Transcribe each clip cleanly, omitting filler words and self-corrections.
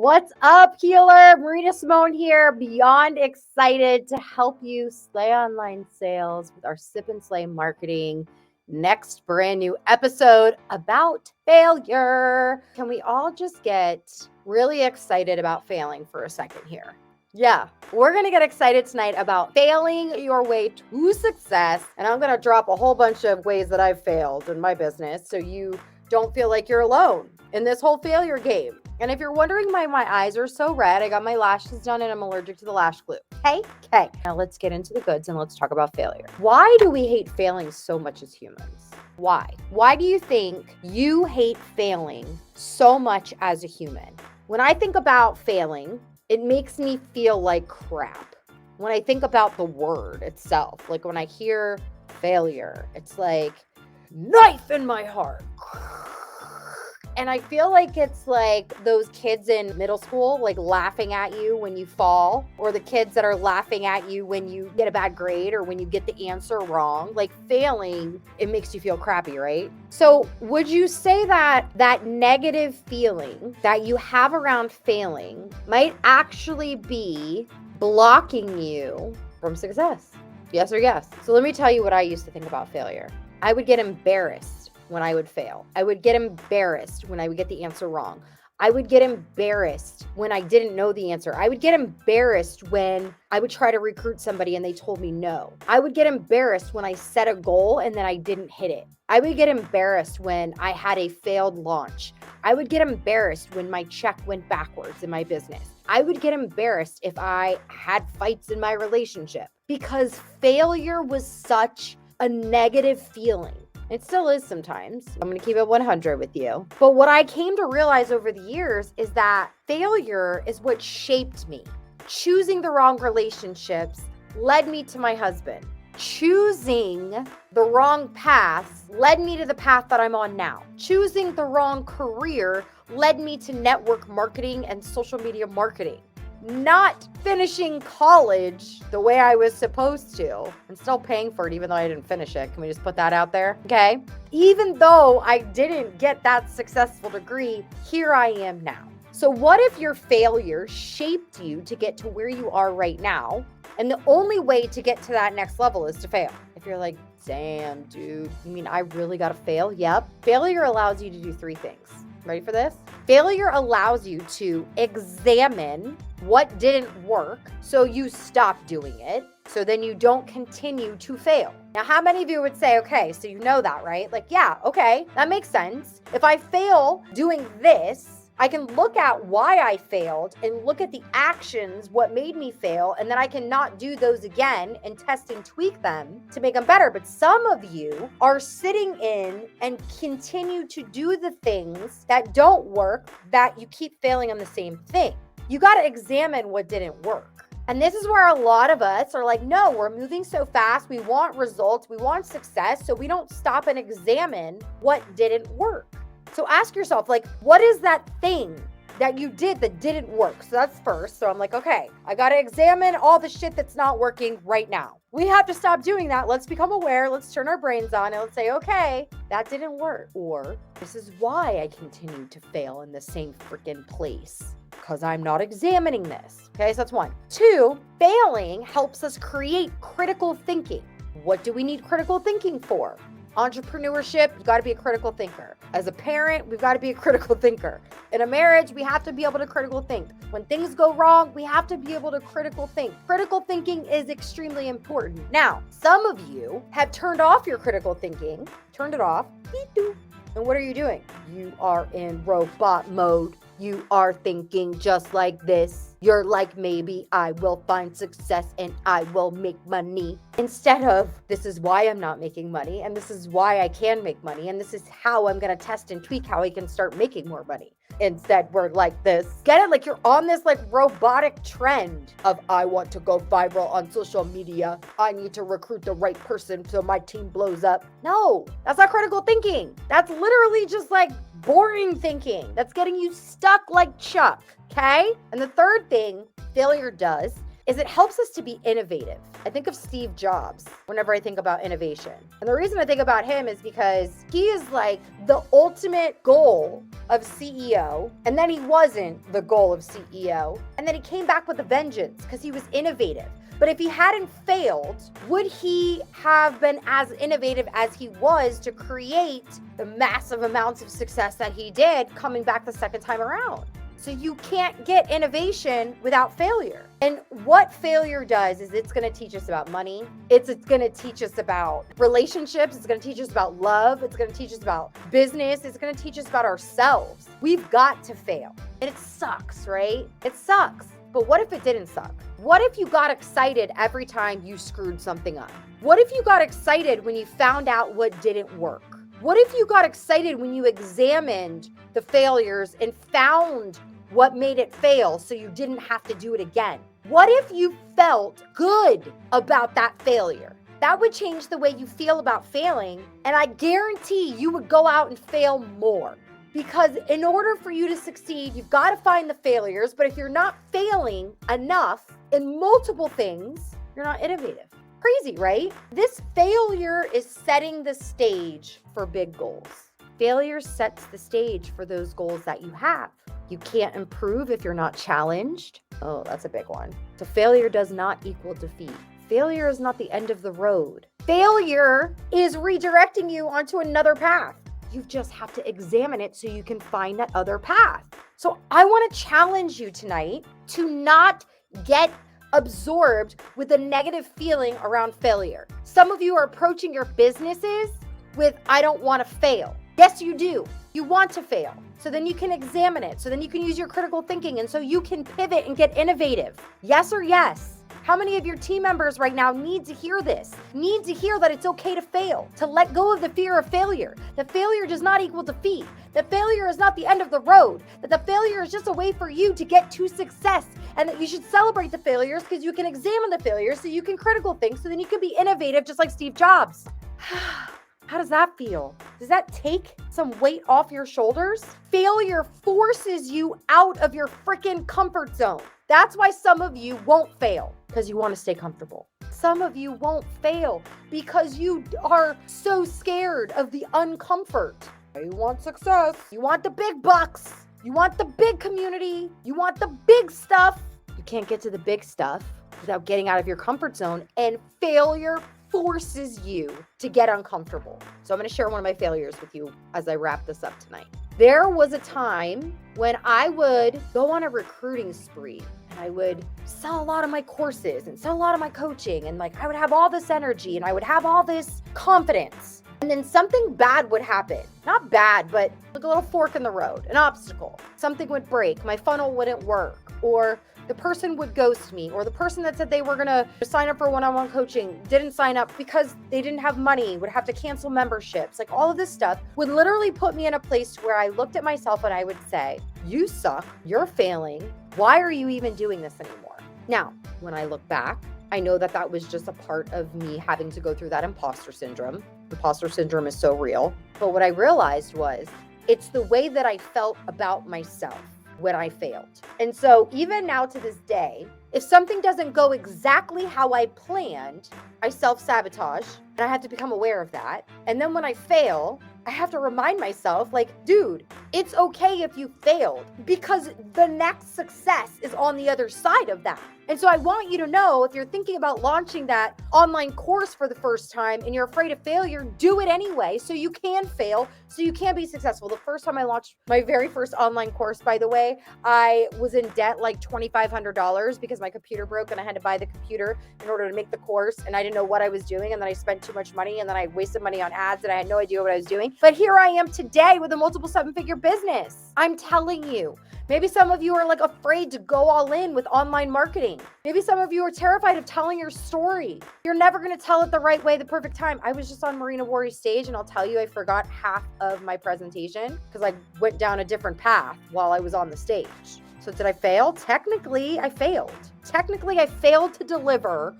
What's up, healer? Marina Simone here, beyond excited to help you slay online sales with our Sip and Slay marketing. Next brand new episode about failure. Can we all just get really excited about failing for a second here? Yeah, we're going to get excited tonight about failing your way to success. And I'm going to drop a whole bunch of ways that I've failed in my business so you don't feel like you're alone in this whole failure game. And if you're wondering why my eyes are so red, I got my lashes done and I'm allergic to the lash glue. Okay. Now let's get into the goods and let's talk about failure. Why do we hate failing so much as humans? Why? Why do you think you hate failing so much as a human? When I think about failing, it makes me feel like crap. When I think about the word itself, like when I hear failure, it's like knife in my heart. And I feel like it's like those kids in middle school, like laughing at you when you fall, or the kids that are laughing at you when you get a bad grade or when you get the answer wrong. Like failing, it makes you feel crappy, right? So would you say that that negative feeling that you have around failing might actually be blocking you from success? Yes or yes? So let me tell you what I used to think about failure. I would get embarrassed when I would fail. I would get embarrassed when I would get the answer wrong. I would get embarrassed when I didn't know the answer. I would get embarrassed when I would try to recruit somebody and they told me no. I would get embarrassed when I set a goal and then I didn't hit it. I would get embarrassed when I had a failed launch. I would get embarrassed when my check went backwards in my business. I would get embarrassed if I had fights in my relationship because failure was such a negative feeling. It still is sometimes. I'm going to keep it 100 with you. But what I came to realize over the years is that failure is what shaped me. Choosing the wrong relationships led me to my husband. Choosing the wrong path led me to the path that I'm on now. Choosing the wrong career led me to network marketing and social media marketing. Not finishing college the way I was supposed to. I'm still paying for it even though I didn't finish it. Can we just put that out there? Okay. Even though I didn't get that successful degree, here I am now. So what if your failure shaped you to get to where you are right now? And the only way to get to that next level is to fail. If you're like, damn, dude, you mean I really got to fail? Yep. Failure allows you to do three things. Ready for this? Failure allows you to examine what didn't work so you stop doing it, so then you don't continue to fail. Now, how many of you would say, okay, so you know that, right? Like, yeah, okay, that makes sense. If I fail doing this, I can look at why I failed and look at the actions, what made me fail, and then I can not do those again and test and tweak them to make them better. But some of you are sitting in and continue to do the things that don't work, that you keep failing on the same thing. You got to examine what didn't work. And this is where a lot of us are like, no, we're moving so fast. We want results. We want success. So we don't stop and examine what didn't work. So ask yourself, like, what is that thing that you did that didn't work? So that's first. So I'm like, okay, I got to examine all the shit that's not working right now. We have to stop doing that. Let's become aware. Let's turn our brains on and let's say, okay, that didn't work. Or this is why I continue to fail in the same freaking place, because I'm not examining this. Okay, so that's one. Two, failing helps us create critical thinking. What do we need critical thinking for? Entrepreneurship, you got to be a critical thinker. As a parent, we've got to be a critical thinker. In a marriage, we have to be able to critical think. When things go wrong, we have to be able to critical think. Critical thinking is extremely important. Now, some of you have turned off your critical thinking, turned it off. And what are you doing? You are in robot mode. You are thinking just like this. You're like, maybe I will find success and I will make money. Instead of, this is why I'm not making money, and this is why I can make money, and this is how I'm going to test and tweak how I can start making more money. Instead, we're like this. Get it? Like you're on this like robotic trend of, I want to go viral on social media. I need to recruit the right person so my team blows up. No, that's not critical thinking. That's literally just like boring thinking. That's getting you stuck like Chuck. Okay? And the third thing failure does is it helps us to be innovative. I think of Steve Jobs whenever I think about innovation. And the reason I think about him is because he is like the ultimate goal of CEO, and then he wasn't the goal of CEO, and then he came back with a vengeance because he was innovative. But if he hadn't failed, would he have been as innovative as he was to create the massive amounts of success that he did coming back the second time around? So you can't get innovation without failure. And what failure does is it's going to teach us about money. It's going to teach us about relationships. It's going to teach us about love. It's going to teach us about business. It's going to teach us about ourselves. We've got to fail. And it sucks, right? It sucks. But what if it didn't suck? What if you got excited every time you screwed something up? What if you got excited when you found out what didn't work? What if you got excited when you examined the failures and found what made it fail so you didn't have to do it again? What if you felt good about that failure? That would change the way you feel about failing, and I guarantee you would go out and fail more. Because in order for you to succeed, you've got to find the failures. But if you're not failing enough in multiple things, you're not innovative. Crazy, right? This failure is setting the stage for big goals. Failure sets the stage for those goals that you have. You can't improve if you're not challenged. Oh, that's a big one. So failure does not equal defeat. Failure is not the end of the road. Failure is redirecting you onto another path. You just have to examine it so you can find that other path. So I want to challenge you tonight to not get absorbed with a negative feeling around failure. Some of you are approaching your businesses with, I don't want to fail. Yes, you do. You want to fail. So then you can examine it. So then you can use your critical thinking. And so you can pivot and get innovative. Yes or yes? How many of your team members right now need to hear this? Need to hear that it's okay to fail, to let go of the fear of failure. That failure does not equal defeat. That failure is not the end of the road. That the failure is just a way for you to get to success. And that you should celebrate the failures because you can examine the failures so you can critical think so then you can be innovative just like Steve Jobs. How does that feel? Does that take some weight off your shoulders? Failure forces you out of your freaking comfort zone. That's why some of you won't fail, because you want to stay comfortable. Some of you won't fail because you are so scared of the uncomfort. You want success. You want the big bucks. You want the big community. You want the big stuff. You can't get to the big stuff without getting out of your comfort zone, and failure forces you to get uncomfortable. So I'm going to share one of my failures with you as I wrap this up tonight. There was a time when I would go on a recruiting spree and I would sell a lot of my courses and sell a lot of my coaching, and like I would have all this energy and I would have all this confidence. And then something bad would happen. Not bad, but like a little fork in the road, an obstacle. Something would break, my funnel wouldn't work, or the person would ghost me, or the person that said they were gonna sign up for one-on-one coaching didn't sign up because they didn't have money, would have to cancel memberships. Like all of this stuff would literally put me in a place where I looked at myself and I would say, you suck, you're failing. Why are you even doing this anymore? Now, when I look back, I know that that was just a part of me having to go through that imposter syndrome. Imposter syndrome is so real. But what I realized was it's the way that I felt about myself when I failed. And so even now to this day, if something doesn't go exactly how I planned, I self-sabotage, and I have to become aware of that. And then when I fail, I have to remind myself, like, dude, it's okay if you failed, because the next success is on the other side of that. And so I want you to know, if you're thinking about launching that online course for the first time and you're afraid of failure, do it anyway so you can fail, so you can be successful. The first time I launched my very first online course, by the way, I was in debt like $2,500 because my computer broke and I had to buy the computer in order to make the course, and I didn't know what I was doing, and then I spent too much money, and then I wasted money on ads and I had no idea what I was doing. But here I am today with a multiple seven-figure business. I'm telling you. Maybe some of you are like afraid to go all in with online marketing. Maybe some of you are terrified of telling your story. You're never going to tell it the right way, the perfect time. I was just on Marina Simone stage, and I'll tell you, I forgot half of my presentation because I went down a different path while I was on the stage. So did I fail? Technically, I failed. Technically, I failed to deliver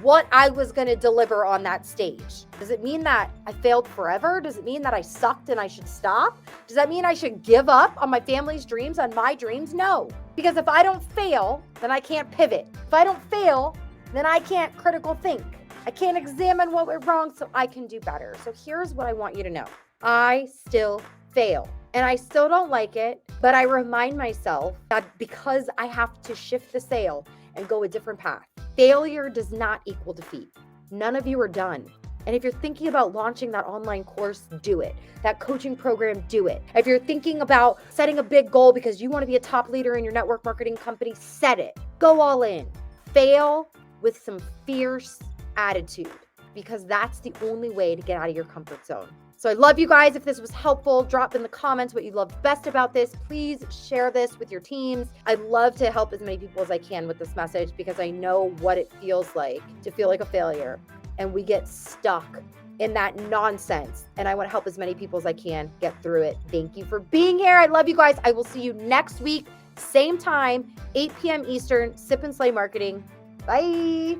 what I was going to deliver on that stage. Does it mean that I failed forever? Does it mean that I sucked and I should stop? Does that mean I should give up on my family's dreams, on my dreams? No, because if I don't fail, then I can't pivot. If I don't fail, then I can't critical think. I can't examine what went wrong so I can do better. So here's what I want you to know. I still fail and I still don't like it, but I remind myself that because I have to shift the sail and go a different path, failure does not equal defeat. None of you are done. And if you're thinking about launching that online course, do it. That coaching program, do it. If you're thinking about setting a big goal because you want to be a top leader in your network marketing company, set it. Go all in. Fail with some fierce attitude, because that's the only way to get out of your comfort zone. So I love you guys. If this was helpful, drop in the comments what you loved best about this. Please share this with your teams. I'd love to help as many people as I can with this message, because I know what it feels like to feel like a failure and we get stuck in that nonsense. And I want to help as many people as I can get through it. Thank you for being here. I love you guys. I will see you next week, same time, 8 p.m. Eastern, Sip and Slay Marketing. Bye.